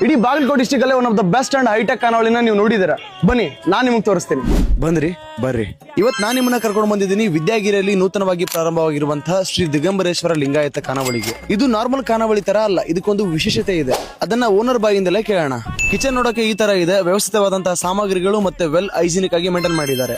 ಇಡೀ ಬಾಗಲಕೋಟೆ ಡಿಸ್ಟಿಕ್ ಅಲ್ಲೇ one of the best and hi-tech ಖಾನಾವಳಿನ ನೀವು ನೋಡಿದಿರ. ಬನ್ನಿ ನಾನ್ ನಿಮಗೆ ತೋರಿಸ್ತೀನಿ. ಬಂದ್ರಿ ಬರ್ರಿ. ಇವತ್ ನಾನ್ ನಿಮ್ಮನ್ನ ಕರ್ಕೊಂಡು ಬಂದಿದ್ದೀನಿ ವಿದ್ಯಾಗಿರಿಯಲ್ಲಿ ನೂತನವಾಗಿ ಪ್ರಾರಂಭವಾಗಿರುವಂತಹ ಶ್ರೀ ದಿಗಂಬರೇಶ್ವರ ಲಿಂಗಾಯತ ಖಾನಾವಳಿಗೆ. ಇದು ನಾರ್ಮಲ್ ಖಾನಾವಳಿ ತರ ಅಲ್ಲ, ಇದಕ್ಕೊಂದು ವಿಶೇಷತೆ ಇದೆ. ಅದನ್ನ ಓನರ್ ಬಾಯಿಂದಲೇ ಕೇಳೋಣ. ಕಿಚನ್ ನೋಡಕ್ಕೆ ಈ ತರ ಇದೆ, ವ್ಯವಸ್ಥಿತವಾದಂತಹ ಸಾಮಗ್ರಿಗಳು ಮತ್ತೆ ವೆಲ್ ಹೈಜಿನಿಕ್ ಆಗಿ ಮೇಂಟೈನ್ ಮಾಡಿದ್ದಾರೆ.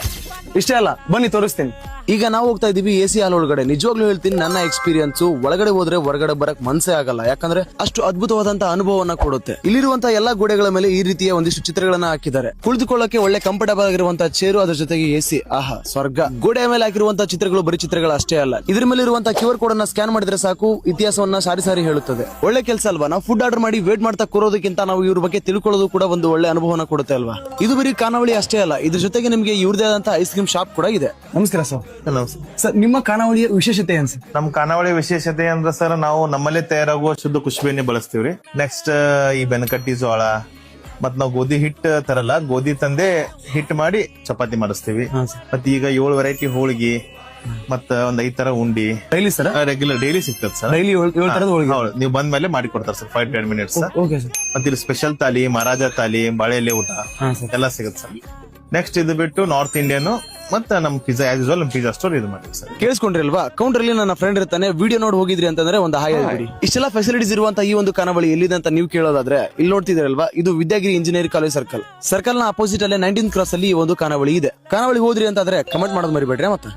ಇಷ್ಟೇ ಅಲ್ಲ, ಬನ್ನಿ ತೋರಿಸ್ತೀನಿ. ಈಗ ನಾವು ಹೋಗ್ತಾ ಇದೀವಿ ಎಸಿ ಹಾಲ್ ಒಳಗಡೆ. ನಿಜವಾಗ್ಲೂ ಹೇಳ್ತೀನಿ, ನನ್ನ ಎಕ್ಸ್ಪೀರಿಯನ್ಸ್ ಒಳಗಡೆ ಹೋದ್ರೆ ಹೊರಗಡೆ ಬರಕ್ ಮನ್ಸೇ ಆಗಲ್ಲ. ಯಾಕಂದ್ರೆ ಅಷ್ಟು ಅದ್ಭುತವಾದಂತಹ ಅನುಭವವನ್ನ ಕೊಡುತ್ತೆ. ಇಲ್ಲಿರುವಂತಹ ಎಲ್ಲಾ ಗೋಡೆಗಳ ಮೇಲೆ ಈ ರೀತಿಯ ಒಂದಿಷ್ಟು ಚಿತ್ರಗಳನ್ನ ಹಾಕಿದ್ದಾರೆ. ಕುಳಿತುಕೊಳ್ಳಕ್ಕೆ ಒಳ್ಳೆ ಕಂಫರ್ಟಬಲ್ ಆಗಿರುವಂತಹ ಚೇರು, ಅದ್ರ ಜೊತೆಗೆ ಎಸಿ. ಆಹಾ ಸ್ವರ್ಗ. ಗೋಡೆಯ ಮೇಲೆ ಹಾಕಿರುವಂತಹ ಚಿತ್ರಗಳು ಬರೀ ಚಿತ್ರಗಳು ಅಷ್ಟೇ ಅಲ್ಲ, ಇದ್ರ ಮೇಲೆ ಇರುವಂತಹ QR ಕೋಡ್ ಅನ್ನ ಸ್ಕ್ಯಾನ್ ಮಾಡಿದ್ರೆ ಸಾಕು, ಇತಿಹಾಸವನ್ನ ಸಾರಿ ಸಾರಿ ಹೇಳುತ್ತದೆ. ಒಳ್ಳೆ ಕೆಲಸ ಅಲ್ವಾ? ನಾವು ಫುಡ್ ಆರ್ಡರ್ ಮಾಡಿ ವೇಟ್ ಮಾಡ್ತಾ ಕೂರೋದಕ್ಕಿಂತ ನಾವು ಇವ್ರ ಬಗ್ಗೆ ತಿಳ್ಕೊಳ್ಳೋದು ಕೂಡ ಒಂದು ಒಳ್ಳೆ ಅನುಭವನ ಕೊಡುತ್ತೆ ಅಲ್ವಾ? ಇದು ಬರೀ ಖಾನಾವಳಿ ಅಷ್ಟೇ ಅಲ್ಲ, ಇದ್ರ ಜೊತೆಗೆ ನಿಮಗೆ ಇವ್ರದೇ ಆದಂತಹ ಐಸ್ ಕ್ರೀಮ್ ಶಾಪ್ ಕೂಡ ಇದೆ. ನಮಸ್ಕಾರ ಸರ್. ಹಲೋ ಸರ್, ನಿಮ್ಮ ಖಾನಾವಳಿಯ ವಿಶೇಷತೆ ಏನ್ ಸರ್? ನಮ್ ಖಾನಾವಳಿ ವಿಶೇಷತೆ ಅಂದ್ರೆ ಸರ್, ನಾವು ನಮ್ಮಲ್ಲೇ ತಯಾರಾಗುವ ಶುದ್ಧ ಕುಶಬಿ ಎಣ್ಣೆ ಬಳಸ್ತೀವ್ರಿ. ನೆಕ್ಸ್ಟ್ ಈ ಬೆನಕಟ್ಟಿ ಜೋಳ ಮತ್ ನಾವು ಗೋಧಿ ಹಿಟ್ ತರಲ್ಲ, ಗೋಧಿ ತಂದೆ ಹಿಟ್ ಮಾಡಿ ಚಪಾತಿ ಮಾಡಿಸ್ತೀವಿ. ಮತ್ ಈಗ 7 ವೆರೈಟಿ ಹೋಳಿಗೆ ಮತ್ತ ಒಂದ್ 5 ತರ ಉಂಡಿ ಡೈಲಿ ಸರ್? ರೆಗ್ಯುಲರ್ ಡೈಲಿ ಸಿಗ್ತದೆ ಸರ್. ಡೈಲಿ 7 ತರದ ಹೋಳಿಗೆ. ಹೌದು, ನೀವು ಬಂದ ಮೇಲೆ ಮಾಡಿ ಕೊಡ್ತಾರೆ ಸರ್ 5-10 ಮಿನಿಟ್ಸ್. Okay sir. ಮತ್ತೆ ಇಲ್ಲಿ ಸ್ಪೆಷಲ್ ತಾಲಿ, ಮಹಾರಾಜ ತಾಲಿ, ಬಾಳೆ ಎಲೆ ಊಟ ಎಲ್ಲ ಸಿಗುತ್ತೆ ಸರ್. ನೆಕ್ಸ್ಟ್ ಇದು ಬಿಟ್ಟು ನಾರ್ತ್ ಇಂಡಿಯನ್ ಮತ್ತೆ ನಮ್ ಪಿಜ್ಜಾ ಆಸ್ ಯೂಶುವಲ್ ನಮ್ ಪಿಜ್ಜಾ ಸ್ಟೋರ್ ಇದು ಮಾಡಿ ಸರ್. ಕೇಳಿಸ್ಕೊಂಡ್ರಲ್ವಾ? ಕೌಂಟರ್ ಅಲ್ಲಿ ನನ್ನ ಫ್ರೆಂಡ್ ಇರ್ತಾನೆ, ವಿಡಿಯೋ ನೋಡಿ ಹೋಗಿದ್ರಿ ಅಂತಂದ್ರೆ ಒಂದು ಹಾಯ್ ಹೇಳ್ಬಿಡಿ. ಇಷ್ಟೆಲ್ಲ ಫೆಸಿಲಿಟೀಸ್ ಇರುವಂತ ಈ ಒಂದು ಖಾನಾವಳಿ ಎಲ್ಲಿದೆ ಅಂತ ನೀವು ಕೇಳೋದಾದ್ರೆ, ಇಲ್ಲಿ ನೋಡ್ತಿದ್ರಲ್ವಾ, ಇದು ವಿದ್ಯಾಗಿರಿ ಇಂಜಿನಿಯರಿಂಗ್ ಕಾಲೇಜ್ ಸರ್ಕಲ್ ನ ಅಪೋಸಿಟ್ ಅಲ್ಲೇ 19th ಕ್ರಾಸ್ ಅಲ್ಲಿ ಈ ಒಂದು ಖಾನಾವಳಿ ಇದೆ. ಖಾನಾವಳಿ ಹೋದ್ರಿ ಅಂತಂದ್ರೆ ಕಮೆಂಟ್ ಮಾಡೋದು ಮರಿಬೇಡ್ರಿ. ಮತ್ತೆ